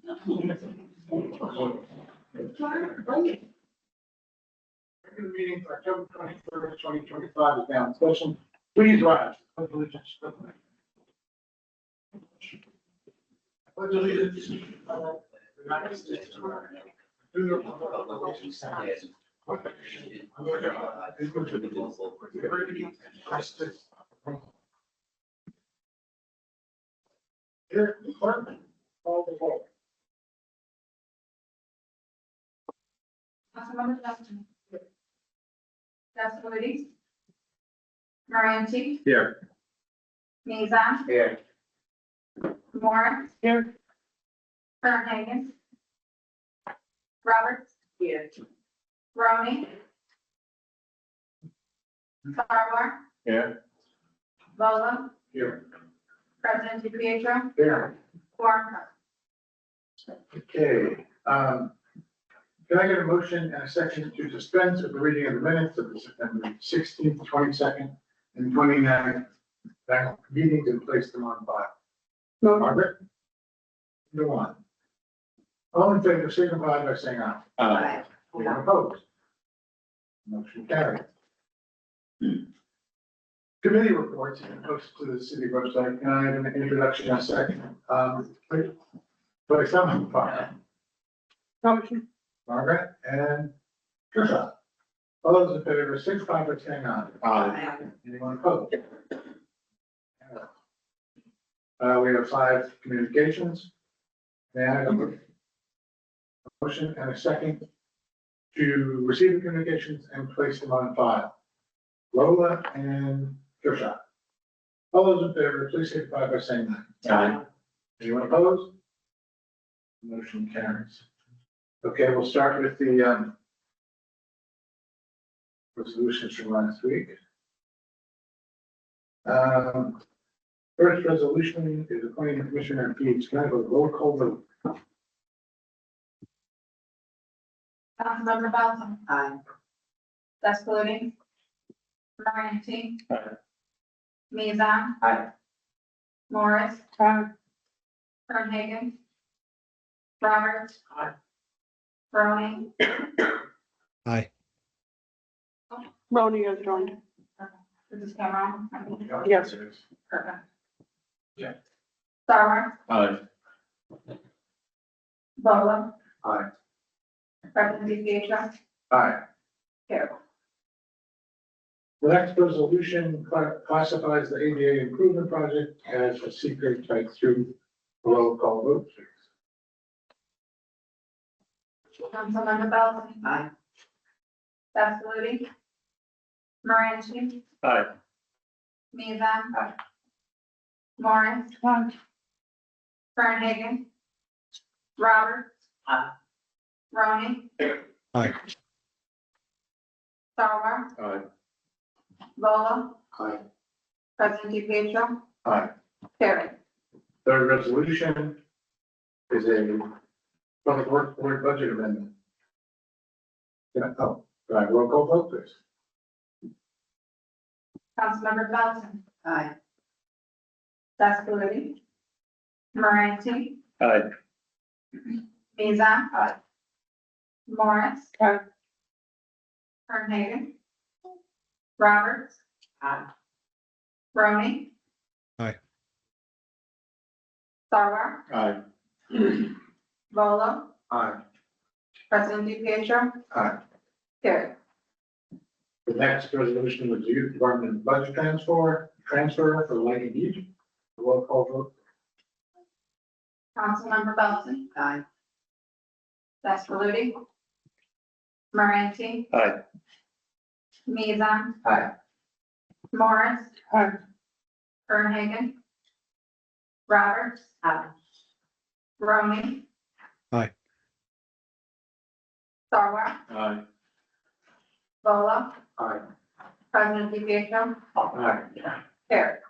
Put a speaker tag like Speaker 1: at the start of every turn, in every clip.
Speaker 1: Regular meeting for October 23rd, 2025 is now in session. Please rise. Pledge allegiance to the flag. Pledge allegiance to the United States of America. To the republic for which it stands, one nation, under God, indivisible, with liberty and justice for all. Here, clerk, call the roll.
Speaker 2: Councilmember Justin. Castelli. Moranti.
Speaker 1: Here.
Speaker 2: Mizan.
Speaker 1: Here.
Speaker 2: Morris.
Speaker 1: Here.
Speaker 2: Fernhagen. Roberts.
Speaker 3: Here.
Speaker 2: Roney. Sarwar.
Speaker 1: Here.
Speaker 2: Volo.
Speaker 1: Here.
Speaker 2: President DiPietro.
Speaker 1: Here.
Speaker 2: Quorum.
Speaker 1: Okay, can I get a motion and a second to dispense with the reading of the minutes of the September 16th, 22nd, and 29th meetings and place them on file? Margaret? Go on. All in favor, signify by saying aye.
Speaker 3: Aye.
Speaker 1: Anyone opposed? Motion carried. Committee reports and posted to the city website. Can I have an introduction and a second? But someone file. Motion. Margaret and Trisha. All those in favor, signify by saying aye.
Speaker 3: Aye.
Speaker 1: Anyone opposed? We have 5 communications. May I have a motion and a second to receive the communications and place them on file? Lola and Trisha. All those in favor, please signify by saying aye.
Speaker 3: Aye.
Speaker 1: Anyone opposed? Motion carries. Okay, we'll start with the resolutions from last week. First resolution is appointing Commissioner Peach. Can I have a roll call vote?
Speaker 2: Councilmember Belton.
Speaker 3: Aye.
Speaker 2: Castelli. Moranti.
Speaker 1: Aye.
Speaker 2: Mizan.
Speaker 3: Aye.
Speaker 2: Morris. Fernhagen. Roberts.
Speaker 3: Aye.
Speaker 2: Roney.
Speaker 4: Aye.
Speaker 3: Roney is joined.
Speaker 2: Is this Cameron?
Speaker 3: Yes.
Speaker 2: Perfect.
Speaker 1: Yeah.
Speaker 2: Sarwar.
Speaker 1: Aye.
Speaker 2: Volo.
Speaker 1: Aye.
Speaker 2: President DiPietro.
Speaker 1: Aye.
Speaker 2: Carried.
Speaker 1: The next resolution classifies the ADA improvement project as a secret type 2 roll call vote. Please.
Speaker 2: Councilmember Belton.
Speaker 3: Aye.
Speaker 2: Castelli. Moranti.
Speaker 1: Aye.
Speaker 2: Mizan. Morris. Fernhagen. Roberts.
Speaker 3: Aye.
Speaker 2: Roney.
Speaker 4: Aye.
Speaker 2: Sarwar.
Speaker 1: Aye.
Speaker 2: Volo.
Speaker 1: Aye.
Speaker 2: President DiPietro.
Speaker 1: Aye.
Speaker 2: Carried.
Speaker 1: Third resolution is a public works board budget amendment. Can I roll call vote, please?
Speaker 2: Councilmember Belton.
Speaker 3: Aye.
Speaker 2: Castelli. Moranti.
Speaker 1: Aye.
Speaker 2: Mizan. Morris.
Speaker 3: Aye.
Speaker 2: Fernhagen. Roberts.
Speaker 3: Aye.
Speaker 2: Roney.
Speaker 4: Aye.
Speaker 2: Sarwar.
Speaker 1: Aye.
Speaker 2: Volo.
Speaker 1: Aye.
Speaker 2: President DiPietro.
Speaker 1: Aye.
Speaker 2: Carried.
Speaker 1: The next resolution was youth department budget transfer for Lighting Beach. Roll call vote.
Speaker 2: Councilmember Belton.
Speaker 3: Aye.
Speaker 2: Castelli. Moranti.
Speaker 1: Aye.
Speaker 2: Mizan.
Speaker 1: Aye.
Speaker 2: Morris.
Speaker 3: Aye.
Speaker 2: Fernhagen. Roberts.
Speaker 3: Aye.
Speaker 2: Roney.
Speaker 4: Aye.
Speaker 2: Sarwar.
Speaker 1: Aye.
Speaker 2: Volo.
Speaker 1: Aye.
Speaker 2: President DiPietro.
Speaker 1: Aye.
Speaker 2: Carried.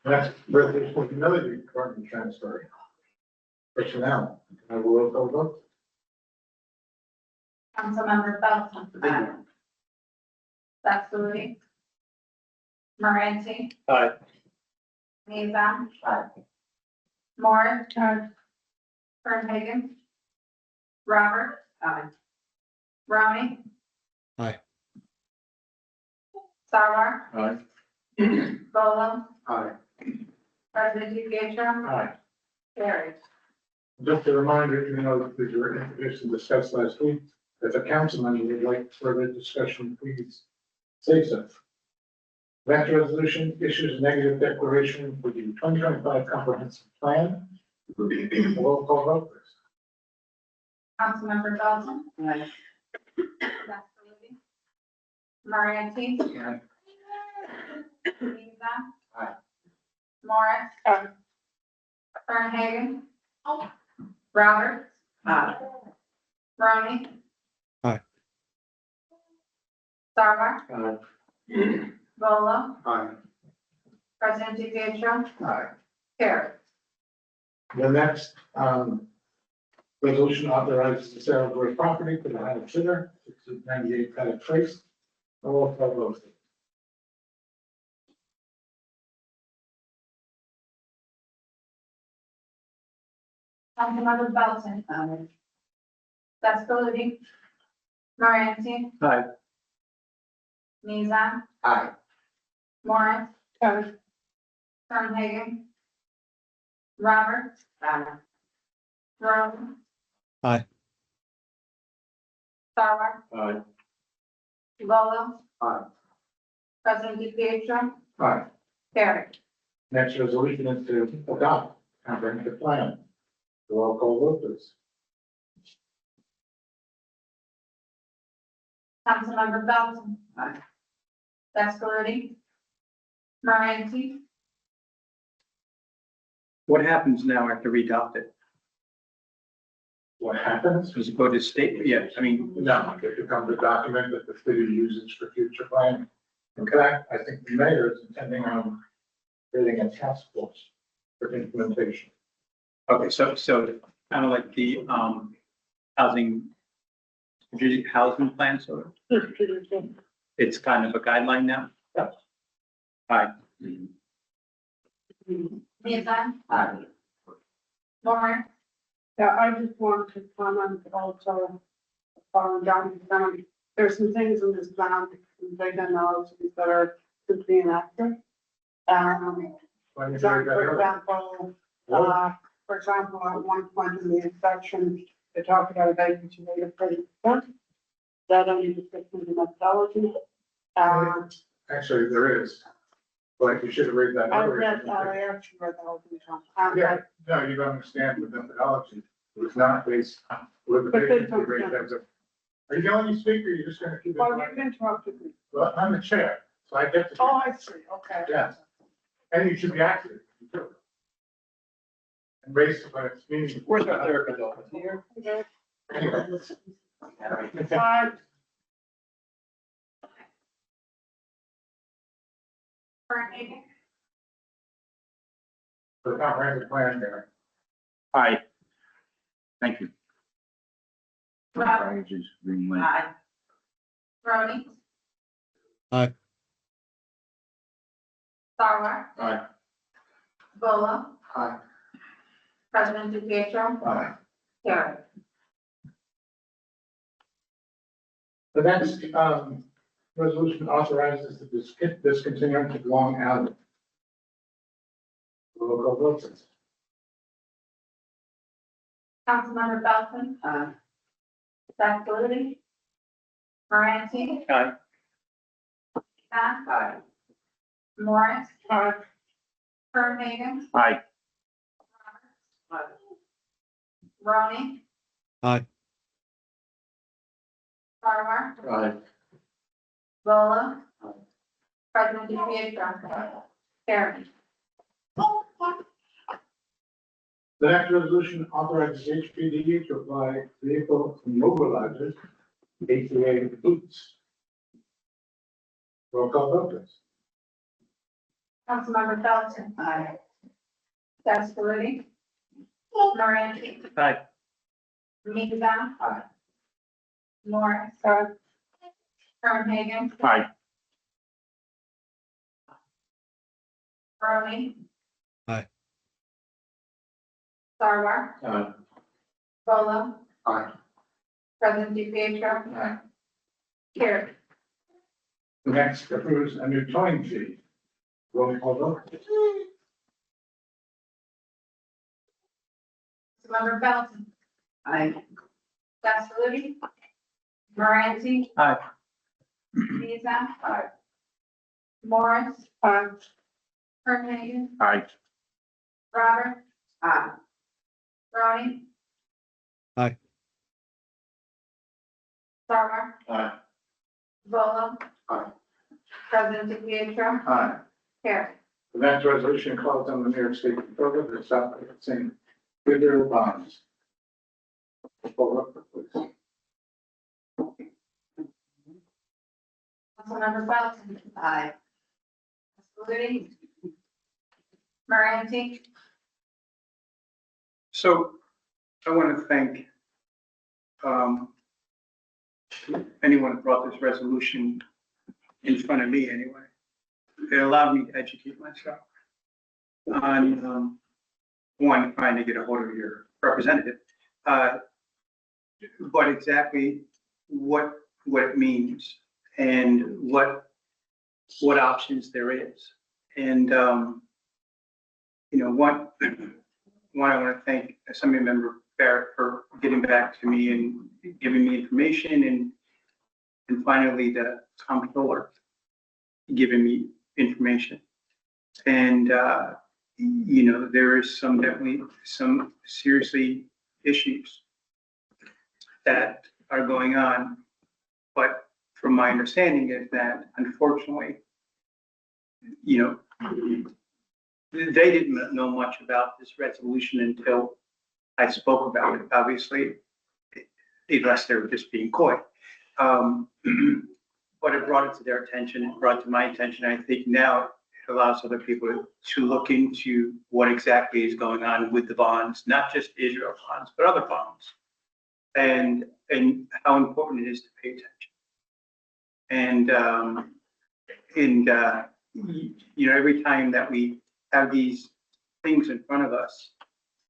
Speaker 1: Next resolution was military department transfer. Personnel. Can I have a roll call vote?
Speaker 2: Councilmember Belton.
Speaker 3: Aye.
Speaker 2: Castelli. Moranti.
Speaker 1: Aye.
Speaker 2: Mizan. Morris. Fernhagen. Robert. Aye. Ronnie.
Speaker 4: Aye.
Speaker 2: Sarwar.
Speaker 1: Aye.
Speaker 2: Volo.
Speaker 1: Aye.
Speaker 2: President Pietro.
Speaker 1: Aye.
Speaker 2: Carried.
Speaker 1: Just a reminder, you know, that you were introduced and discussed last week, if a councilman would like further discussion, please say so. Next resolution issues a negative declaration for the 2025 comprehensive plan. Roll call vote, please.
Speaker 2: Councilmember Dalton.
Speaker 3: Aye.
Speaker 2: Castelli. Moranti.
Speaker 1: Aye.
Speaker 2: Leza.
Speaker 1: Aye.
Speaker 2: Morris.
Speaker 3: Aye.
Speaker 2: Fernhagen. Robert.
Speaker 3: Aye.
Speaker 2: Ronnie.
Speaker 4: Aye.
Speaker 2: Sarwar.
Speaker 1: Aye.
Speaker 2: Volo.
Speaker 1: Aye.
Speaker 2: President Pietro.
Speaker 1: Aye.
Speaker 2: Carried.
Speaker 1: The next, resolution authorizes the sale of real property to the Hyatt Center, 1698 Paddock Place. Roll call vote.
Speaker 2: Councilmember Dalton.
Speaker 3: Aye.
Speaker 2: Castelli. Moranti.
Speaker 1: Aye.
Speaker 2: Leza.
Speaker 1: Aye.
Speaker 2: Morris.
Speaker 3: Aye.
Speaker 2: Fernhagen. Robert.
Speaker 3: Aye.
Speaker 2: Ronnie.
Speaker 4: Aye.
Speaker 2: Sarwar.
Speaker 1: Aye.
Speaker 2: Volo.
Speaker 1: Aye.
Speaker 2: President Pietro.
Speaker 1: Aye.
Speaker 2: Carried.
Speaker 1: Next resolution is to adopt comprehensive plan. Roll call vote, please.
Speaker 2: Councilmember Dalton.
Speaker 3: Aye.
Speaker 2: Castelli. Moranti.
Speaker 5: What happens now after we adopt it?
Speaker 1: What happens?
Speaker 5: Does it go to state? Yeah, I mean,
Speaker 1: No, it becomes a document that the city uses for future planning. In fact, I think the mayor is intending on creating a task force for implementation.
Speaker 5: okay, so kind of like the housing, strategic housing plan, so it's kind of a guideline now?
Speaker 1: Yeah.
Speaker 5: Aye.
Speaker 2: Leza.
Speaker 1: Aye.
Speaker 2: Morris.
Speaker 3: Yeah, I just want to comment also, following down, there's some things in this plan, some big analyses that are simply inaccurate.
Speaker 1: When you
Speaker 3: For
Speaker 1: say that earlier.
Speaker 3: example,
Speaker 1: Well,
Speaker 3: for example, at one point in the section, they talked about a vacancy rate of 30%. That only description of the methodology.
Speaker 1: Actually, there is, but you should have read that
Speaker 3: I
Speaker 1: earlier.
Speaker 3: actually read the whole thing. And
Speaker 1: Yeah, no, you don't understand the methodology. It was not based on what the
Speaker 3: But they
Speaker 1: vacancy
Speaker 3: don't-
Speaker 1: rate as a. Are you going to speak or are you just gonna keep it?
Speaker 3: Well,
Speaker 1: quiet?
Speaker 3: you've interrupted me.
Speaker 1: Well, I'm the chair, so I get to.
Speaker 3: Oh, I see, okay.
Speaker 1: Yes. And you should be active. too. And raise it when it's meaningful.
Speaker 5: Where's our therapist office here?
Speaker 1: Anyway.
Speaker 2: Fernhagen.
Speaker 1: For the comprehensive plan there.
Speaker 5: Aye. Thank you.
Speaker 2: Robert.
Speaker 3: Aye.
Speaker 2: Ronnie.
Speaker 4: Aye.
Speaker 2: Sarwar.
Speaker 1: Aye.
Speaker 2: Volo.
Speaker 1: Aye.
Speaker 2: President Pietro.
Speaker 1: Aye.
Speaker 2: Carried.
Speaker 1: The next, resolution authorizes the discontinuance of Long Alley. Roll call vote, please.
Speaker 2: Councilmember Dalton.
Speaker 3: Aye.
Speaker 2: Castelli. Moranti.
Speaker 5: Aye.
Speaker 2: Leza. Morris.
Speaker 3: Aye.
Speaker 2: Fernhagen.
Speaker 5: Aye.
Speaker 2: Ronnie.
Speaker 4: Aye.
Speaker 2: Sarwar.
Speaker 1: Aye.
Speaker 2: Volo. President Pietro. Carried.
Speaker 1: The next resolution authorizes HPD to apply vehicle immobilizers, AKA boots. Roll call vote, please.
Speaker 2: Councilmember Dalton.
Speaker 3: Aye.
Speaker 2: Castelli. Moranti.
Speaker 5: Aye.
Speaker 2: Leza.
Speaker 1: Aye.
Speaker 2: Morris.
Speaker 3: Aye.
Speaker 2: Fernhagen.
Speaker 5: Aye.
Speaker 2: Ronnie.
Speaker 4: Aye.
Speaker 2: Sarwar.
Speaker 1: Aye.
Speaker 2: Volo,
Speaker 1: Aye.
Speaker 2: President Pietro.
Speaker 1: Aye.
Speaker 2: Carried.
Speaker 1: The next approves a new towing fee. Roll call vote.
Speaker 2: Councilmember Felton,
Speaker 3: Aye.
Speaker 2: Castellucci. Moranti,
Speaker 5: Aye.
Speaker 2: Mizek. Morris,
Speaker 3: Aye.
Speaker 2: Carnhegan,
Speaker 5: Aye.
Speaker 2: Robert,
Speaker 3: Aye.
Speaker 2: Ronnie.
Speaker 4: Aye.
Speaker 2: Sarver,
Speaker 1: Aye.
Speaker 2: Volo.
Speaker 1: Aye.
Speaker 2: President Pietro.
Speaker 1: Aye.
Speaker 2: Carried.
Speaker 1: The next resolution calls on the New York State Controller to stop financing federal bonds. Roll call vote, please.
Speaker 2: Councilmember Felton,
Speaker 3: Aye.
Speaker 2: Castellucci. Moranti,
Speaker 5: So I want to thank anyone who brought this resolution in front of me anyway. It allowed me to educate myself on one, trying to get a hold of your representative, but exactly what it means and what options there is. And one, I want to thank Assembly Member Barrett for getting back to me and giving me information, and finally the comptroller giving me information. And there is some seriously issues that are going on, but from my understanding is that unfortunately, they didn't know much about this resolution until I spoke about it, obviously, unless they were just being coy. But it brought it to their attention, it brought it to my attention. I think now it allows other people to look into what exactly is going on with the bonds, not just Israel bonds, but other bonds, and how important it is to pay attention. And every time that we have these things in front of us,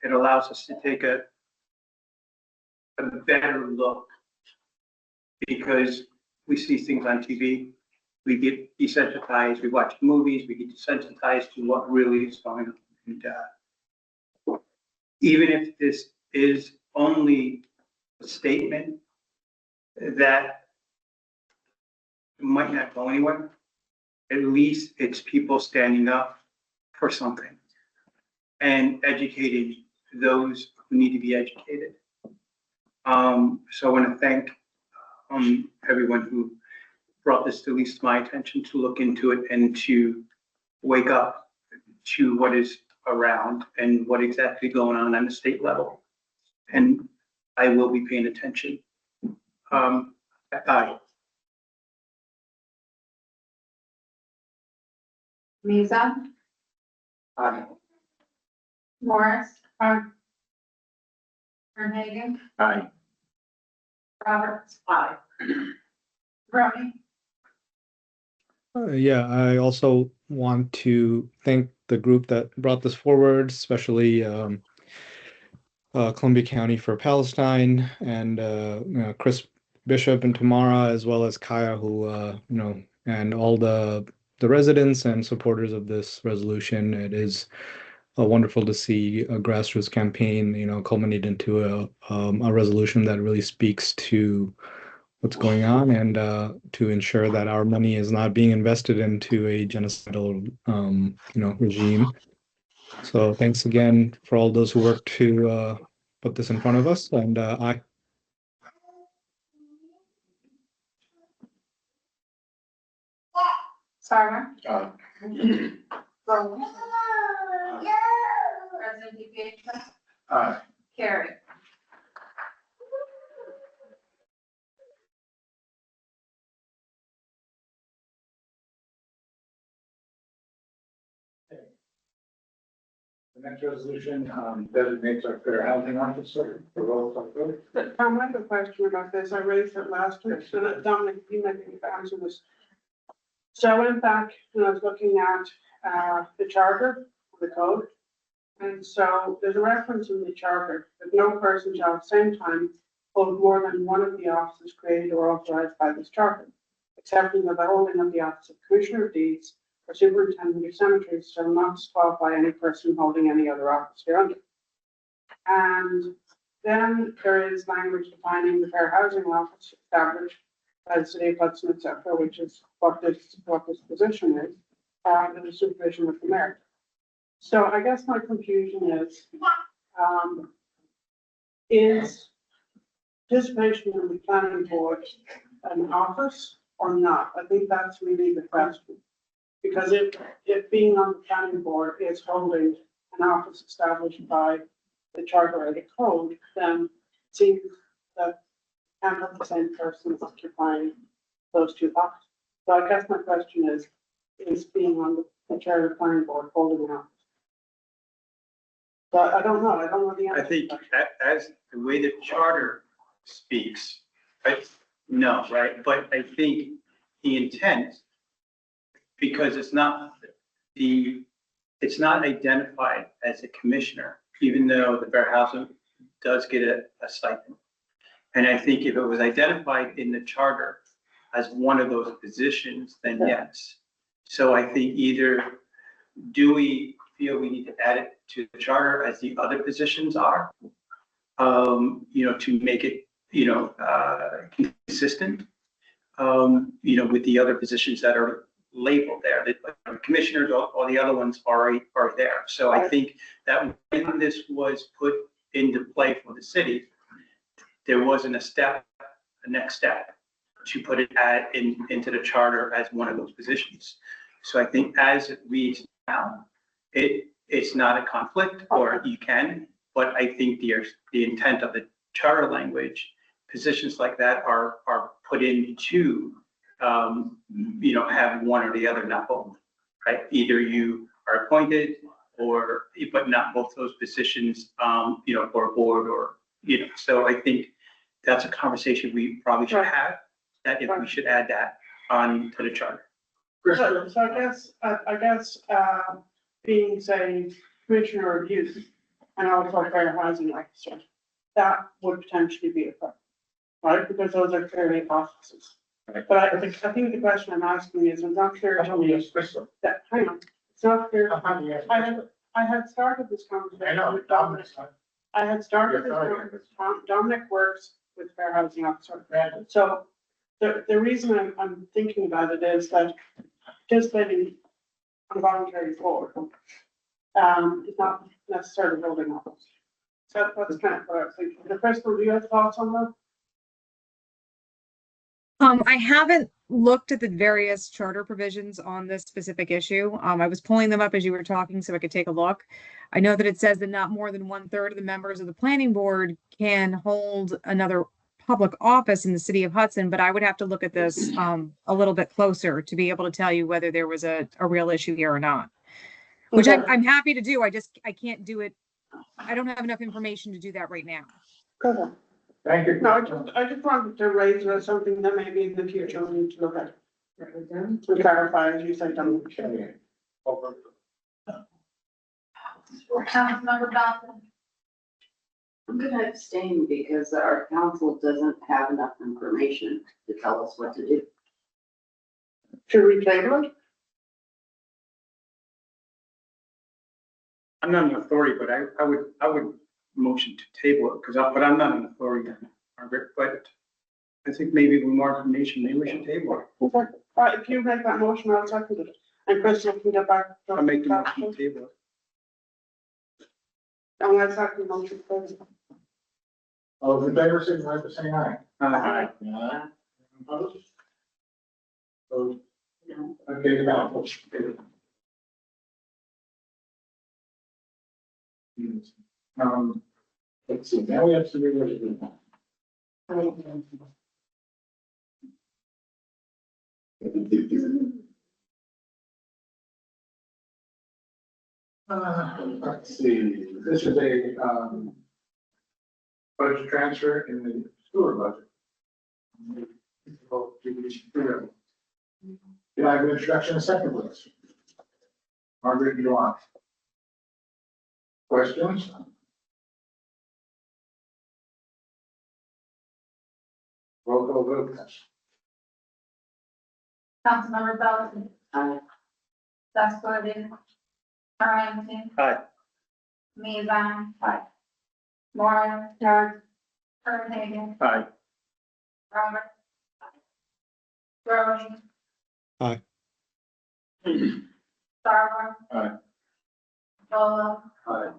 Speaker 5: it allows us to take a better look, because we see things on TV, we get desensitized, we watch movies, we get desensitized to what really is going on. And even if this is only a statement that might not go anywhere, at least it's people standing up for something and educating those who need to be educated. So I want to thank everyone who brought this to at least my attention, to look into it and to wake up to what is around and what exactly going on the state level. And I will be paying attention. Aye.
Speaker 2: Mizek.
Speaker 1: Aye.
Speaker 2: Morris.
Speaker 3: Aye.
Speaker 2: Carnhegan,
Speaker 5: Aye.
Speaker 2: Roberts. Aye. Ronnie,
Speaker 4: Yeah, I also want to thank the group that brought this forward, especially Columbia County for Palestine, and Chris Bishop and Tamara, as well as Kaya, who and all the residents and supporters of this resolution. It is wonderful to see a grassroots campaign, culminate into a resolution that really speaks to what's going on, and to ensure that our money is not being invested into a genocidal, regime. So thanks again for all those who worked to put this in front of us, and I.
Speaker 2: Sarver,
Speaker 1: Aye.
Speaker 2: Volo. President Pietro.
Speaker 1: Aye.
Speaker 2: Carried.
Speaker 1: The next resolution designates our fair housing officer for roll call vote.
Speaker 3: But Tom, I have a question about this. I raised it last week, so that Dominic, you might be able to answer this. So I went back and I was looking at the charter, the code, And so there's a reference in the charter that no person shall at the same time hold more than one of the offices created or authorized by this charter, excepting that the holding of the office of Commissioner of Deeds or Superintendent of Cemeteries shall not disqualify any person holding any other office hereunder. And then there is language defining the Fair Housing Office established by the City of Hudson, et cetera, which is what this position is, under the supervision of the mayor. So I guess my confusion is participation in the planning board an office or not? I think that's really the question. Because if being on the planning board is holding an office established by the charter or the code, then it seems that can't have the same person occupying those two offices. So I guess my question is being on the chair of the planning board holding an office? But I don't know the answer.
Speaker 5: I think as the way the charter speaks, right? No, right? But I think the intent, because it's not identified as a commissioner, even though the Fair Housing does get a stipend. And I think if it was identified in the charter as one of those positions, then yes. So I think either do we feel we need to add it to the charter as the other positions are, to make it, consistent, with the other positions that are labeled there. The commissioners, all the other ones are there. So I think that when this was put into play for the city, there wasn't a next step to put it into the charter as one of those positions. So I think as it reads now, it's not a conflict, or you can, but I think the intent of the charter language, positions like that are put in to, have one or the other, not both, right? Either you are appointed but not both those positions, for a board or, so I think that's a conversation we probably should have, that if we should add that on to the charter.
Speaker 3: So I guess, being, say, commissioner of youth and also fair housing officer, that would potentially be a problem, right? Because those are clearly offices.
Speaker 5: Right.
Speaker 3: But I think the question I'm asking is, it's not clear to me that, hang on, it's not clear. I had started this conversation with Dominic. I had started this conversation, Dominic works with fair housing officer. So the reason I'm thinking about it is that participating on a voluntary board is not necessarily holding office. So that's kind of what I was thinking. The Crystal, do you have thoughts on that?
Speaker 6: I haven't looked at the various charter provisions on this specific issue. I was pulling them up as you were talking so I could take a look. I know that it says that not more than 1/3 of the members of the planning board can hold another public office in the city of Hudson, but I would have to look at this a little bit closer to be able to tell you whether there was a real issue here or not. Which I'm happy to do. I can't do it. I don't have enough information to do that right now.
Speaker 3: Okay.
Speaker 1: Thank you.
Speaker 3: No, I just wanted to raise something that maybe in the future we need to look at. To clarify, as you said, Dominic.
Speaker 2: Councilmember Dawson.
Speaker 7: I'm gonna abstain because our council doesn't have enough information to tell us what to do.
Speaker 3: Should we table it?
Speaker 5: I'm not an authority, but I would motion to table it, but I'm not an authority, Margaret, but I think maybe with more information, maybe we should table it.
Speaker 3: Okay. If you make that motion, I'll second it. And Crystal can get back.
Speaker 5: I'll make the motion to table it.
Speaker 3: And I'll second the motion.
Speaker 1: All those in favor, signify by saying aye.
Speaker 3: Aye.
Speaker 1: Aye. Opposed? Opposed? Okay, the balance. Let's see, now we have to do what let's see, this is a, budget transfer in the sewer budget. Can I have an introduction and second, please? Margaret, you want? Questions? Roll call vote.
Speaker 2: Councilmember Belton,
Speaker 7: Aye.
Speaker 2: Sascoe, Moran,
Speaker 5: Aye.
Speaker 2: Mizan. Aye. Morris. Fernhagen.
Speaker 5: Aye.
Speaker 2: Roberts. Rose.
Speaker 4: Aye.
Speaker 2: Sarver.
Speaker 1: Aye.
Speaker 2: Volo,
Speaker 1: Aye.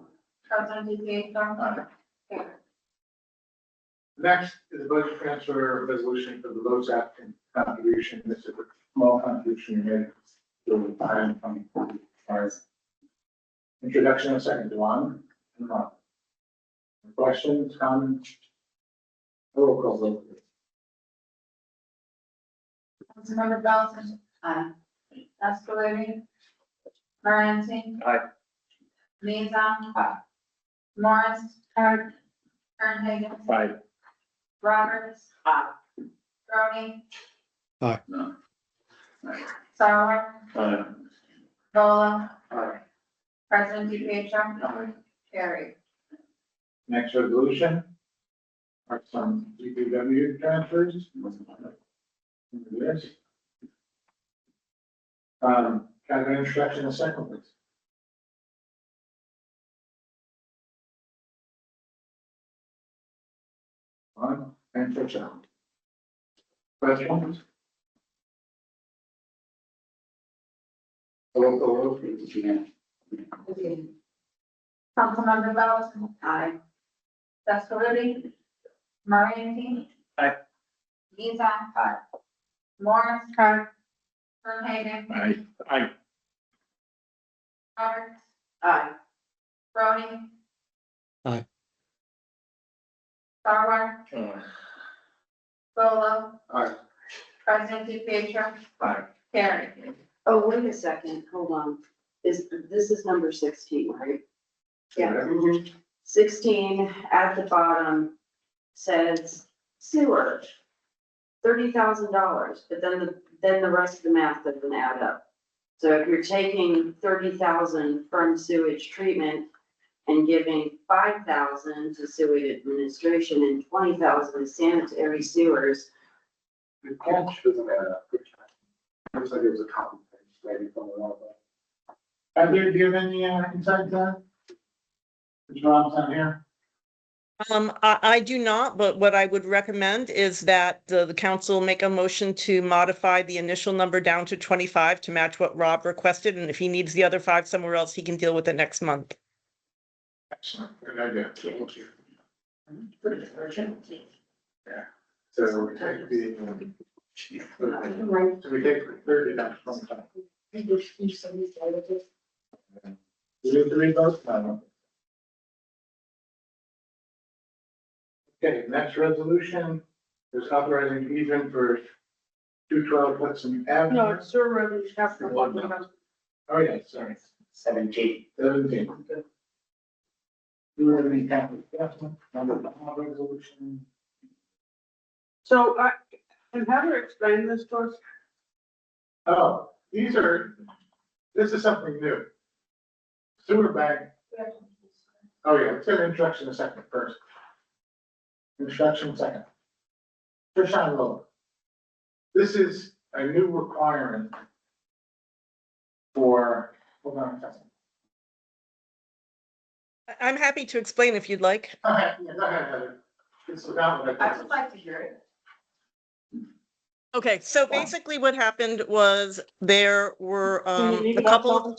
Speaker 2: President Ezekiel.
Speaker 1: Aye. Next is a budget transfer resolution for the LoSAP contribution. This is a small contribution made to the item from our introduction and second to one. Questions, comments? Roll call vote.
Speaker 2: Councilmember Belton,
Speaker 7: Aye.
Speaker 2: Sascoe, Moran.
Speaker 5: Aye.
Speaker 2: Mizan. Morris. Fernhagen.
Speaker 5: Aye.
Speaker 2: Roberts.
Speaker 7: Aye.
Speaker 2: Rhodey.
Speaker 4: Aye.
Speaker 2: Sarver.
Speaker 5: Aye.
Speaker 2: Volo,
Speaker 1: Aye.
Speaker 2: President Ezekiel. Carried.
Speaker 1: Next resolution. Are some DPW transfers. Yes. Can I have an introduction and a second, please? One, and for John. Questions? Roll call vote, please.
Speaker 2: Councilmember Belton,
Speaker 7: Aye.
Speaker 2: Sascoe, Moran.
Speaker 5: Aye.
Speaker 2: Mizan. Morris. Fernhagen.
Speaker 5: Aye. Aye.
Speaker 2: Roberts.
Speaker 7: Aye.
Speaker 2: Rhodey.
Speaker 4: Aye.
Speaker 2: Sarver. Volo,
Speaker 1: Aye.
Speaker 2: President Ezekiel.
Speaker 1: Aye.
Speaker 2: Carried.
Speaker 7: Oh, wait a second, hold on. This is number 16, right? Yeah. Mhm. 16 at the bottom says sewer, $30,000, but then the rest of the math doesn't add up. So if you're taking 30,000 from sewage treatment and giving 5,000 to sewage administration and 20,000 to sanitary sewers,
Speaker 1: The catch doesn't add up. Looks like it was a copy paste, maybe from the one. Heather, do you have any insight there? Mr. Robinson here?
Speaker 8: I do not, but what I would recommend is that the council make a motion to modify the initial number down to 25 to match what Rob requested, and if he needs the other 5 somewhere else, he can deal with it next month.
Speaker 1: Excellent, good idea. Thank you. Yeah. So we take the. So we take 30 down to 25. You need to read those? No. Okay, next resolution is authorizing easement for 212 Hudson Avenue.
Speaker 3: No, it's sewer revenue capital.
Speaker 1: Oh, yeah, sorry. 17. You have any capital investment on the resolution?
Speaker 3: So can Heather explain this to us?
Speaker 1: Oh, this is something new. Sewer bank. Oh, yeah, it's an introduction a second first. Introduction second. Trishan Lowe. This is a new requirement for, hold on a second.
Speaker 8: I'm happy to explain if you'd like.
Speaker 1: Go ahead, Heather. It's without what I.
Speaker 2: I would like to hear it.
Speaker 8: Okay, so basically what happened was there were
Speaker 3: Can you leave
Speaker 8: a
Speaker 3: it up,
Speaker 8: couple
Speaker 3: Logan?
Speaker 8: of,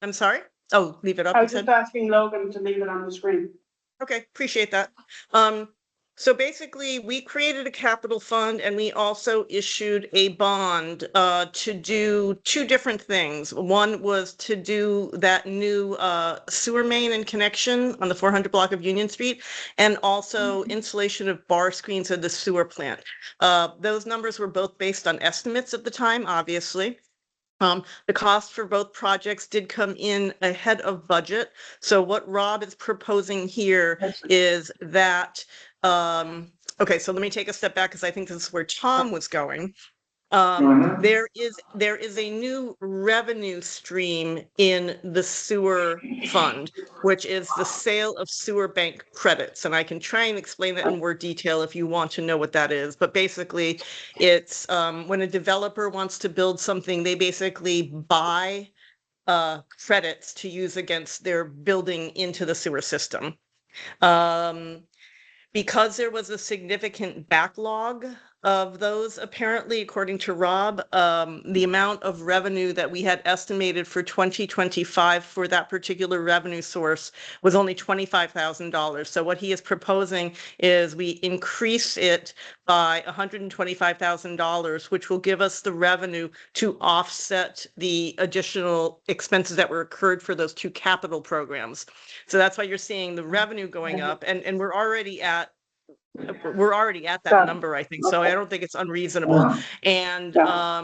Speaker 8: I'm sorry? Oh, leave it up.
Speaker 3: I
Speaker 8: you
Speaker 3: was just
Speaker 8: said?
Speaker 3: asking Logan to leave it on the screen.
Speaker 8: Okay, appreciate that. So basically, we created a capital fund and we also issued a bond to do 2 different things. One was to do that new sewer main and connection on the 400 block of Union Street, and also installation of bar screens at the sewer plant. Those numbers were both based on estimates at the time, obviously. The cost for both projects did come in ahead of budget. So what Rob is proposing here is that, okay, so let me take a step back because I think this is where Tom was going.
Speaker 1: Mhm.
Speaker 8: There is a new revenue stream in the sewer fund, which is the sale of sewer bank credits. And I can try and explain that in more detail if you want to know what that is. But basically, it's when a developer wants to build something, they basically buy credits to use against their building into the sewer system. Because there was a significant backlog of those, apparently, according to Rob, the amount of revenue that we had estimated for 2025 for that particular revenue source was only $25,000. So what he is proposing is we increase it by $125,000, which will give us the revenue to offset the additional expenses that were incurred for those two capital programs. So that's why you're seeing the revenue going up, and we're already at that
Speaker 3: Got it.
Speaker 8: number, I think. So I don't think it's unreasonable. And
Speaker 3: Yeah.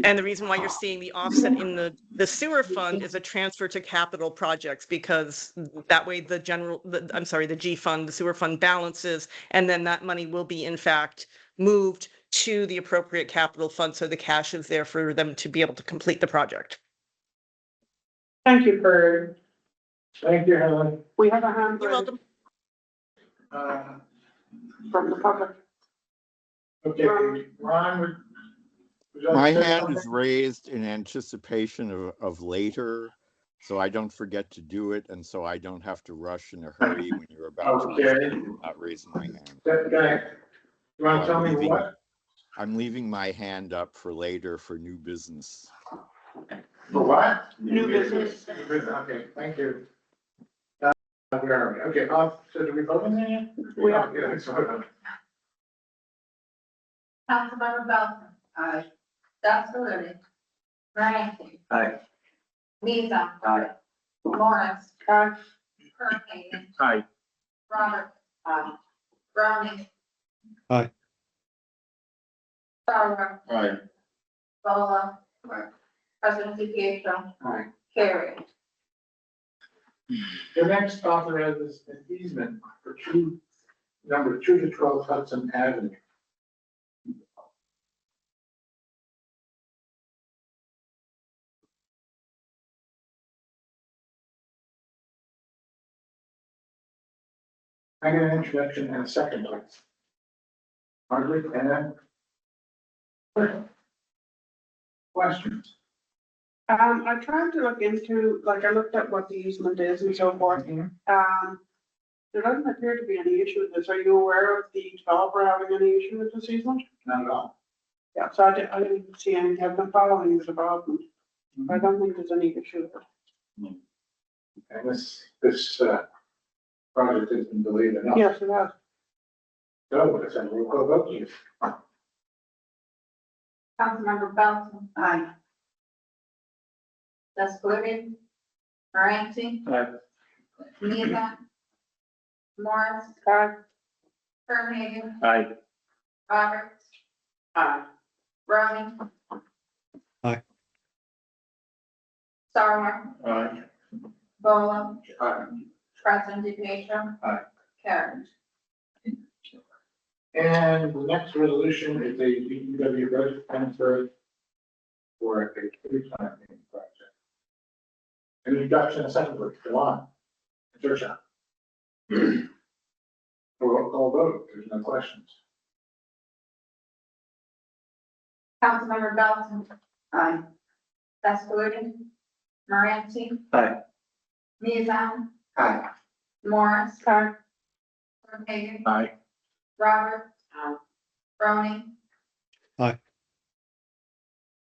Speaker 8: and the reason why you're seeing the offset in the sewer fund is a transfer to capital projects, because that way the G fund, the sewer fund balances, and then that money will be in fact moved to the appropriate capital fund, so the cash is there for them to be able to complete the project.
Speaker 3: Thank you, Bird.
Speaker 1: Thank you, Helen.
Speaker 3: We have a hand
Speaker 8: You're
Speaker 3: raised
Speaker 8: welcome.
Speaker 3: from the public.
Speaker 1: Okay, Ron, would you like
Speaker 9: My
Speaker 1: to say
Speaker 9: hand
Speaker 1: something?
Speaker 9: is raised in anticipation of later, so I don't forget to do it, and so I don't have to rush in a hurry when you're about to
Speaker 1: Okay.
Speaker 9: not raising my hand.
Speaker 1: Okay. You want to tell me what?
Speaker 9: I'm leaving my hand up for later for new business.
Speaker 1: For what?
Speaker 3: New business.
Speaker 1: Okay, thank you. Where are we? Okay, so do we vote on that yet?
Speaker 3: We are.
Speaker 1: Yeah, so hold on.
Speaker 2: Councilmember Belton.
Speaker 3: Aye.
Speaker 2: Absolutely. Moranti.
Speaker 1: Aye.
Speaker 2: Lisa.
Speaker 1: Aye.
Speaker 2: Morris.
Speaker 3: Aye.
Speaker 2: Kernahan.
Speaker 1: Aye.
Speaker 2: Robert. Browning.
Speaker 4: Aye.
Speaker 2: Sauer.
Speaker 1: Aye.
Speaker 2: Bola. President Pietro.
Speaker 1: Aye.
Speaker 2: Carried.
Speaker 1: The next authorizes an easement for number 2 to 12 Hudson Avenue. I get an introduction and a second, please. Margaret, and then questions?
Speaker 3: I tried to look into, like, I looked at what the easement is and so forth. There doesn't appear to be any issue with this. Are you aware of the developer having any issue with this easement?
Speaker 1: Not at all.
Speaker 3: Yeah, so I didn't see any, I've been following the development. I don't think there's any issue with it.
Speaker 1: And this project has been delayed enough.
Speaker 3: Yes, it has.
Speaker 1: So it's a roll call vote, please.
Speaker 2: Councilmember Belton.
Speaker 3: Aye.
Speaker 2: Excluded. Moranti.
Speaker 1: Aye.
Speaker 2: Lisa. Morris.
Speaker 3: Aye.
Speaker 2: Kernahan.
Speaker 1: Aye.
Speaker 2: Robert.
Speaker 3: Aye.
Speaker 2: Browning.
Speaker 4: Aye.
Speaker 2: Sauer.
Speaker 1: Aye.
Speaker 2: Bola.
Speaker 1: Aye.
Speaker 2: President Pietro.
Speaker 1: Aye.
Speaker 2: Carried.
Speaker 1: And the next resolution is a DPW budget transfer for a tree-planting project. An introduction, a second vote, go on. It's your shot. Roll call vote, there's no questions.
Speaker 2: Councilmember Belton.
Speaker 3: Aye.
Speaker 2: Excluded. Moranti.
Speaker 1: Aye.
Speaker 2: Lisa.
Speaker 1: Aye.
Speaker 2: Morris.
Speaker 3: Aye.
Speaker 2: Kernahan.
Speaker 1: Aye.
Speaker 2: Robert.
Speaker 3: Aye.
Speaker 2: Browning.
Speaker 4: Aye.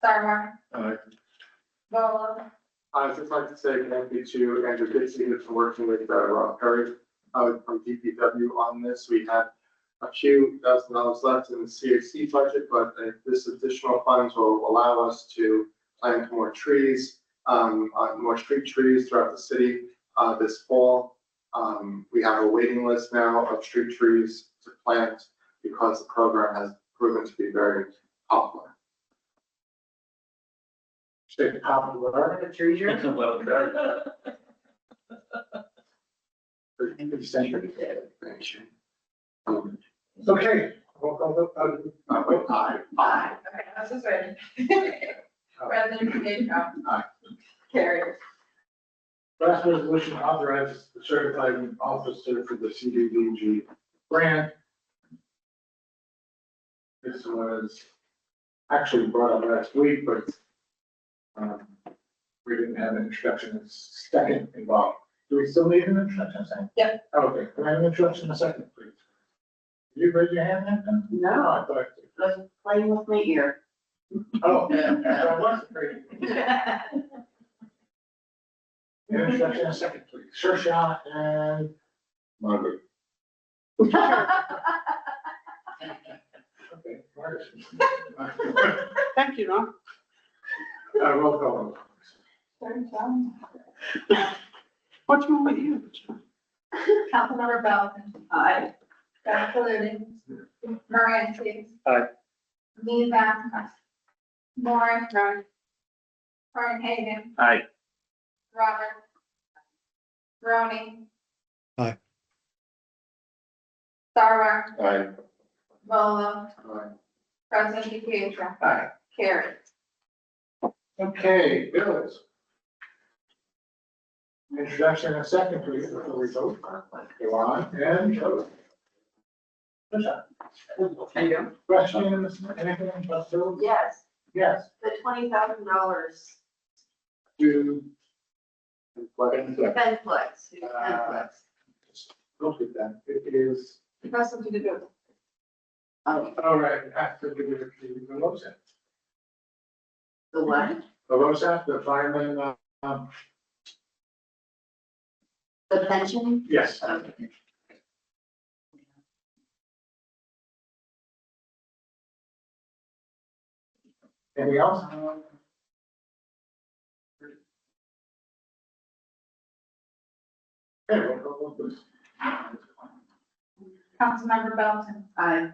Speaker 2: Sauer.
Speaker 1: Aye.
Speaker 2: Bola.
Speaker 10: I'd just like to say thank you to Andrew Dixie for working with Rob Perry from DPW on this. We had a few $1,000s left in the CAC budget, but this additional funds will allow us to plant more trees, more street trees throughout the city this fall. We have a waiting list now of street trees to plant because the program has proven to be very popular.
Speaker 1: State popular.
Speaker 7: The trees are.
Speaker 1: Okay, Roll call vote, aye.
Speaker 2: Aye. Okay, this is ready. President Pedro.
Speaker 1: Aye.
Speaker 2: Carried.
Speaker 1: Last resolution authorizes the certifying officer for the CDBG grant. This was actually brought up last week, but we didn't have an introduction, it's second involved. Do we still need an introduction, second?
Speaker 2: Yep.
Speaker 1: Okay, can I have an introduction in a second, please? Did you raise your hand then?
Speaker 7: No,
Speaker 1: I thought.
Speaker 7: I was playing with my ear.
Speaker 1: Oh, I was afraid. An introduction in a second, please. Sure shot and Margaret. Okay, Margaret.
Speaker 3: Thank you, Ron.
Speaker 1: Roll call.
Speaker 3: What's wrong with you?
Speaker 2: Councilmember Belton.
Speaker 7: Aye.
Speaker 2: Doug Caluti. Moranti.
Speaker 5: Aye.
Speaker 2: Mizan. Moore.
Speaker 3: Aye.
Speaker 2: Hagan.
Speaker 5: Aye.
Speaker 2: Robert. Brony.
Speaker 4: Aye.
Speaker 2: Sarver.
Speaker 1: Aye.
Speaker 2: Volo.
Speaker 1: Aye.
Speaker 2: President Pietro.
Speaker 1: Aye.
Speaker 2: Carried.
Speaker 1: Okay, bills. Introduction in a second, please, before we vote. Go on and vote. Questions, anything about bills?
Speaker 7: Yes,
Speaker 1: Yes.
Speaker 7: the $20,000
Speaker 1: Do.
Speaker 7: Benflex.
Speaker 1: Look at that, it is,
Speaker 2: It has something to do with.
Speaker 7: Oh,
Speaker 1: all right, it has to do with the LoSAP.
Speaker 7: the what?
Speaker 1: The LoSAP, the fireman,
Speaker 7: The pension?
Speaker 1: yes.
Speaker 7: Okay.
Speaker 1: Anything else? Okay, roll call, please.
Speaker 2: Councilmember Belton.
Speaker 7: Aye.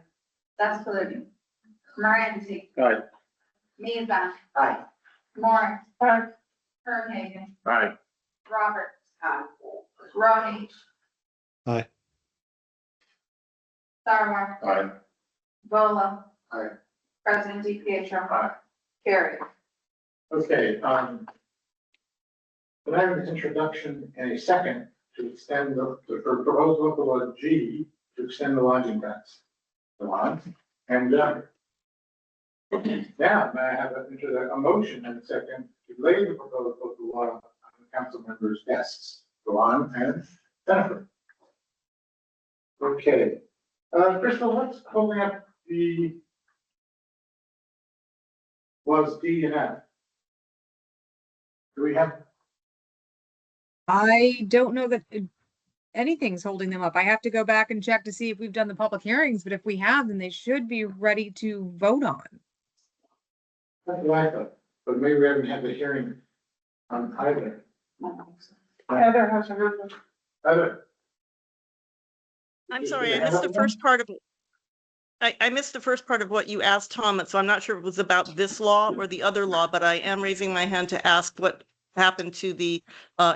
Speaker 2: Doug Caluti. Moranti.
Speaker 5: Aye.
Speaker 2: Mizan.
Speaker 7: Aye.
Speaker 2: Moore.
Speaker 3: Aye.
Speaker 2: Hagan.
Speaker 5: Aye.
Speaker 2: Robert.
Speaker 7: Aye.
Speaker 2: Brony.
Speaker 4: Aye.
Speaker 2: Sarver.
Speaker 1: Aye.
Speaker 2: Volo.
Speaker 1: Aye.
Speaker 2: President Pietro.
Speaker 1: Aye.
Speaker 2: Carried.
Speaker 1: Okay, can I have an introduction and a second to extend the proposed local law G to extend the lodging grants? Come on, and now, may I have a motion and a second to lay the proposed local law on the council members' desks? Go on and Jennifer. Okay, Crystal, what's holding up the was D and F? Do we have,
Speaker 6: I don't know that anything's holding them up. I have to go back and check to see if we've done the public hearings, but if we have, then they should be ready to vote on.
Speaker 1: that's what I thought, but maybe we haven't had the hearing on either.
Speaker 3: Heather has her hand up.
Speaker 1: Other,
Speaker 8: I'm sorry, I missed the first part of, I missed the first part of what you asked, Tom, so I'm not sure if it was about this law or the other law, but I am raising my hand to ask what happened to the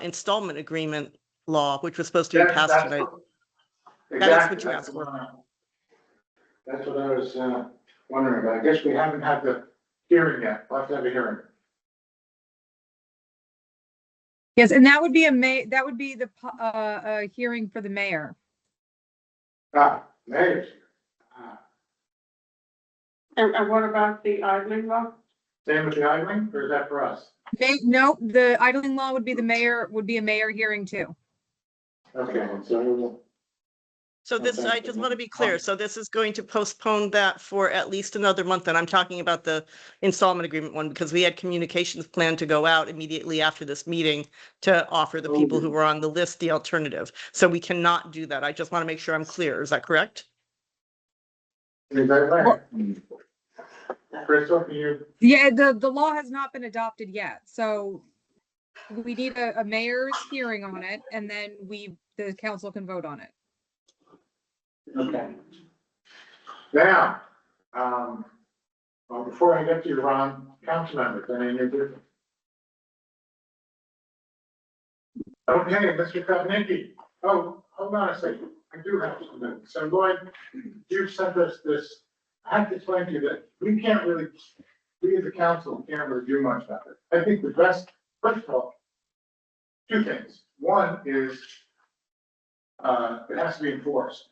Speaker 8: installment agreement law, which was supposed to be passed tonight. That is what you asked for.
Speaker 1: That's what I was wondering about. I guess we haven't had the hearing yet. We'll have to have a hearing.
Speaker 6: Yes, and that would be that would be the hearing for the mayor.
Speaker 1: Mayor.
Speaker 3: And what about the idling law?
Speaker 1: Same with the idling, or is that for us?
Speaker 6: No, the idling law would be the mayor, would be a mayor hearing too.
Speaker 1: Okay, so.
Speaker 8: So this, I just want to be clear. So this is going to postpone that for at least another month. And I'm talking about the installment agreement one because we had communications planned to go out immediately after this meeting to offer the people who were on the list the alternative. So we cannot do that. I just want to make sure I'm clear. Is that correct?
Speaker 1: Crystal, can you?
Speaker 6: Yeah, the law has not been adopted yet, so we need a mayor's hearing on it, and then the council can vote on it.
Speaker 1: Okay. Now, well, before I get to you, Ron, council members, any new business? Okay, Mr. Kuznicki. Oh, hold on a second. I do have something. So Lloyd, you sent us this, I have to explain to you that we can't really, we as a council can't really do much about it. I think the best, first of all, two things. One is, it has to be enforced.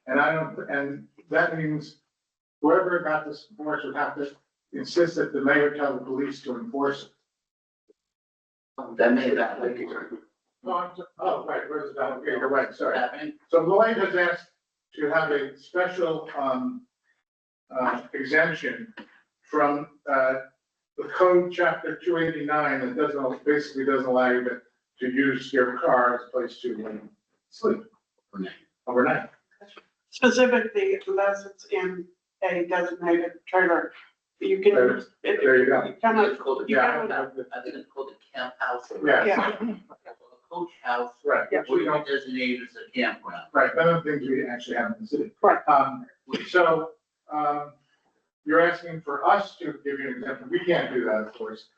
Speaker 1: And and that means whoever got this enforced would have to insist that the mayor tell the police to enforce it.
Speaker 11: That made that like.
Speaker 1: Oh, right, where's that? Okay, you're right, sorry. So Lloyd has asked to have a special, exemption from, the code chapter 289 that basically doesn't allow you to use your car as a place to sleep overnight.
Speaker 3: Specifically, unless it's in a designated trailer, you can.
Speaker 1: There you go.
Speaker 3: You cannot,
Speaker 11: It's called the
Speaker 3: you
Speaker 1: Yeah.
Speaker 3: cannot,
Speaker 11: I think it's called the camp house. Or
Speaker 1: Yeah.
Speaker 3: yeah,
Speaker 11: A coach house,
Speaker 1: Right,
Speaker 3: Yeah.
Speaker 1: which we
Speaker 11: we
Speaker 1: don't,
Speaker 11: designated as a campground.
Speaker 1: right, none of the things we actually have in the city.
Speaker 3: Right.
Speaker 1: So, you're asking for us to give you an exemption. We can't do that, of course.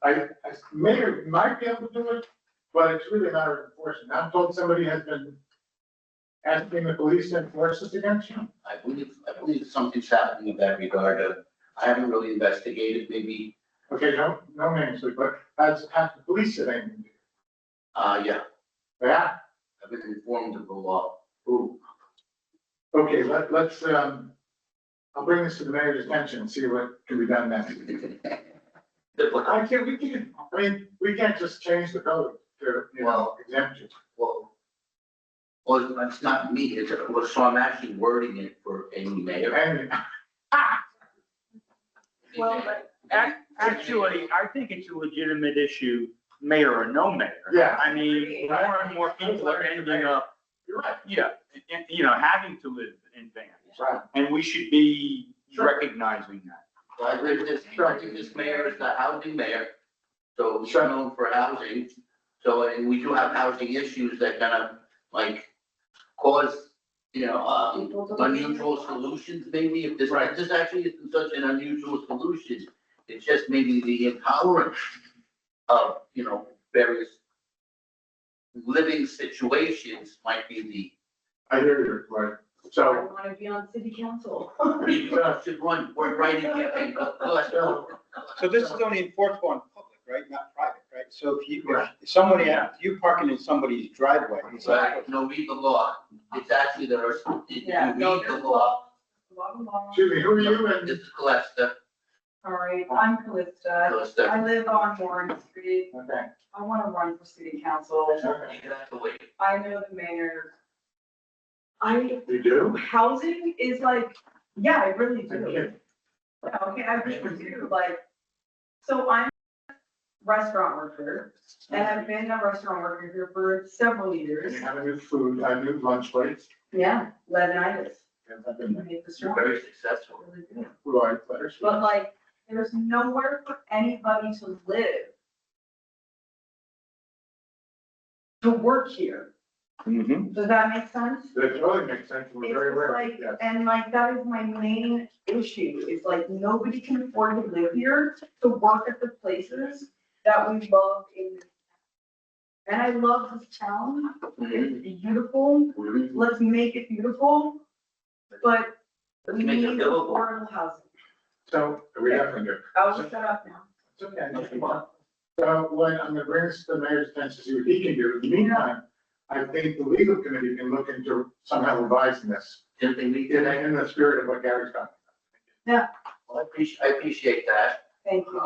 Speaker 1: I mayor might be able to do it, but it's really a matter of enforcement. I'm told somebody has been asking the police to enforce this against you.
Speaker 11: I believe something's happening in that regard. I haven't really investigated, maybe,
Speaker 1: Okay, no names, but has the police said anything?
Speaker 11: yeah,
Speaker 1: Yeah,
Speaker 11: I've been informed of the law.
Speaker 1: ooh. Okay, let's, I'll bring this to the mayor's attention and see what can be done next. I mean, we can't just change the code to, exempt you.
Speaker 11: Well, it's not me, so I'm actually wording it for any mayor.
Speaker 1: And,
Speaker 3: well,
Speaker 12: Actually, I think it's a legitimate issue, mayor or no mayor.
Speaker 1: Yeah.
Speaker 12: I mean, more and more people are ending up,
Speaker 1: you're right.
Speaker 12: having to live in vans.
Speaker 1: Right.
Speaker 12: And we should be
Speaker 1: Sure.
Speaker 12: recognizing that.
Speaker 11: So I think this mayor is the housing mayor, so he's known for housing. So, and we do have housing issues that kind of like cause, unusual solutions, maybe if this actually isn't such an unusual solution. It's just maybe the intolerance of, various living situations might be
Speaker 1: I hear you, right.
Speaker 2: I
Speaker 1: So,
Speaker 2: want to be on city council.
Speaker 11: the, should run, we're writing campaign.
Speaker 5: So this is only enforceable on public, right, not private, right? So if somebody, if you parking in somebody's driveway, it's like,
Speaker 11: No, read the law. It's actually you
Speaker 2: Yeah,
Speaker 11: read
Speaker 2: no,
Speaker 11: the
Speaker 2: there's
Speaker 11: law.
Speaker 2: law.
Speaker 1: excuse me, who are you and?
Speaker 11: This is Calesta.
Speaker 2: All right, I'm Callista. I live on Warren Street.
Speaker 1: Okay.
Speaker 2: I want to run for city council.
Speaker 11: Exactly.
Speaker 2: I know the mayor.
Speaker 1: You do?
Speaker 2: Housing is like, yeah, I really
Speaker 1: Thank
Speaker 2: do.
Speaker 1: you.
Speaker 2: Okay, I really do, so I'm a restaurant worker, and I've been a restaurant worker here for several
Speaker 1: And
Speaker 2: years.
Speaker 1: you have a new food, a new lunch place.
Speaker 2: Yeah, Ledenitis.
Speaker 1: Yes, I've been there.
Speaker 2: Make the
Speaker 11: You're
Speaker 2: restaurant
Speaker 11: very successful.
Speaker 2: really good.
Speaker 1: Right, letters.
Speaker 2: But there's nowhere for anybody to live. To work here. Does that make sense?
Speaker 1: That totally makes sense. We're
Speaker 2: It's
Speaker 1: very
Speaker 2: just
Speaker 1: rare.
Speaker 2: like,
Speaker 1: Yes.
Speaker 2: and that is my main issue, is nobody can afford to live here to work at the places that we love in. And I love this town, it's beautiful, let's make it beautiful, but
Speaker 11: Let's
Speaker 2: we
Speaker 11: make
Speaker 2: need
Speaker 11: it livable.
Speaker 2: affordable housing.
Speaker 1: So, we definitely do.
Speaker 2: I'll shut up now.
Speaker 1: It's okay. So, when I'm gonna bring this to the mayor's attention, to see what he can do. In the meantime, I think the legal committee can look into somehow revising this
Speaker 11: Didn't they meet
Speaker 1: in,
Speaker 11: today?
Speaker 1: in the spirit of what Gary's got.
Speaker 11: Well, I appreciate that.
Speaker 2: Thank you.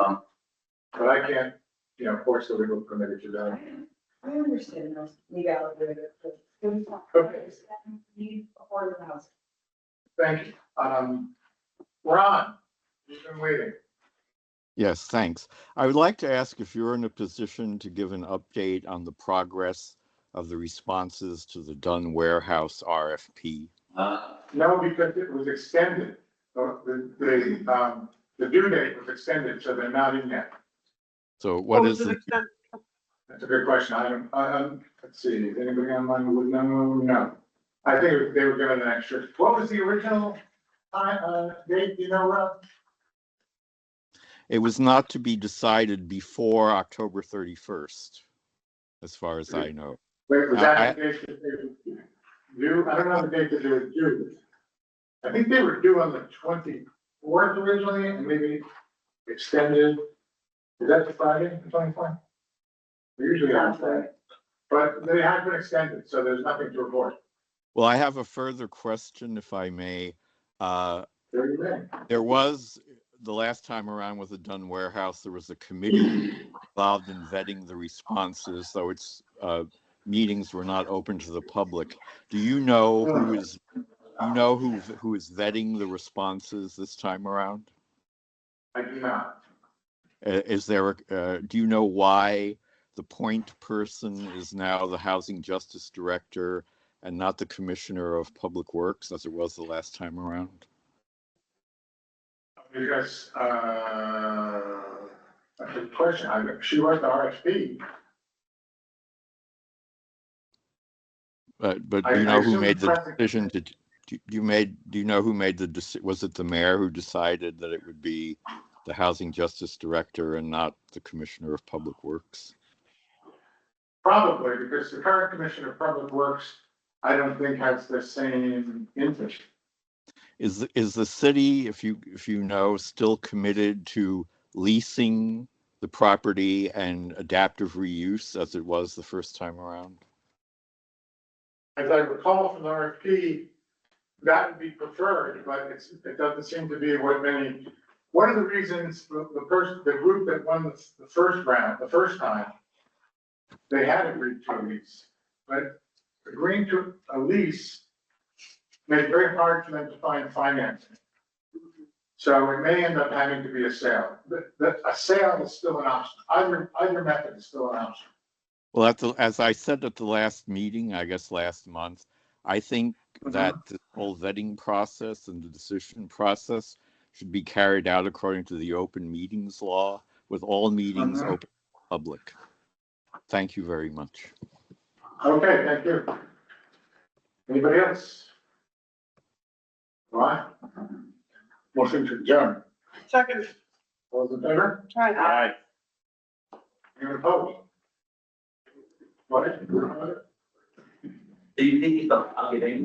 Speaker 1: But I can't, force the legal committee to do that.
Speaker 2: I understand those legality of it, but it's
Speaker 1: Okay.
Speaker 2: need affordable housing.
Speaker 1: Thank you. Ron, you've been waiting.
Speaker 9: Yes, thanks. I would like to ask if you're in a position to give an update on the progress of the responses to the Dunn Warehouse RFP.
Speaker 1: No, because it was extended. The due date was extended, so they're not in yet.
Speaker 9: So what
Speaker 3: What
Speaker 9: is
Speaker 3: was
Speaker 9: the,
Speaker 3: it extent?
Speaker 1: That's a good question. Let's see, is anybody online who would know? No. I think they were given an extra. What was the original date, Rob?
Speaker 9: it was not to be decided before October 31st, as far as I know.
Speaker 1: Wait, was
Speaker 9: I-
Speaker 1: that the date that due, I don't know the date that they were due. I think they were due on the 24th originally, and maybe extended. Is that the Friday, the 24th? They're usually on Friday. But they have been extended, so there's nothing to report.
Speaker 9: Well, I have a further question, if I may.
Speaker 1: There you go.
Speaker 9: There was, the last time around with the Dunn Warehouse, there was a committee involved in vetting the responses, though its meetings were not open to the public. Do you know who is vetting the responses this time around?
Speaker 1: I do not.
Speaker 9: Is there, do you know why the point person is now the Housing Justice Director and not the Commissioner of Public Works, as it was the last time around?
Speaker 1: Because, that's a good question. She was the RFP.
Speaker 9: But do
Speaker 1: I
Speaker 9: you know who
Speaker 1: assume
Speaker 9: made the
Speaker 1: present-
Speaker 9: decision to, do you know who made the decision? Was it the mayor who decided that it would be the Housing Justice Director and not the Commissioner of Public Works?
Speaker 1: Probably, because the current Commissioner of Public Works, I don't think has the same interest.
Speaker 9: Is the city, if you know, still committed to leasing the property and adaptive reuse as it was the first time around?
Speaker 1: As I recall from the RFP, that would be preferred, but it doesn't seem to be what many, one of the reasons the group that won the first round, the first time, they had agreed to a lease, but agreeing to a lease made it very hard for them to find financing. So it may end up having to be a sale, but a sale is still an option. Either method is still an option.
Speaker 9: Well, as I said at the last meeting, I guess last month, I think that the whole vetting process and the decision process should be carried out according to the open meetings law, with all meetings open to the public. Thank you very much.
Speaker 1: Okay, thank you. Anybody else? All right. Motion to adjourn.
Speaker 3: Second.
Speaker 1: All those in favor?
Speaker 3: Aye.
Speaker 1: Anyone opposed? What?
Speaker 11: Do you think it's a, okay,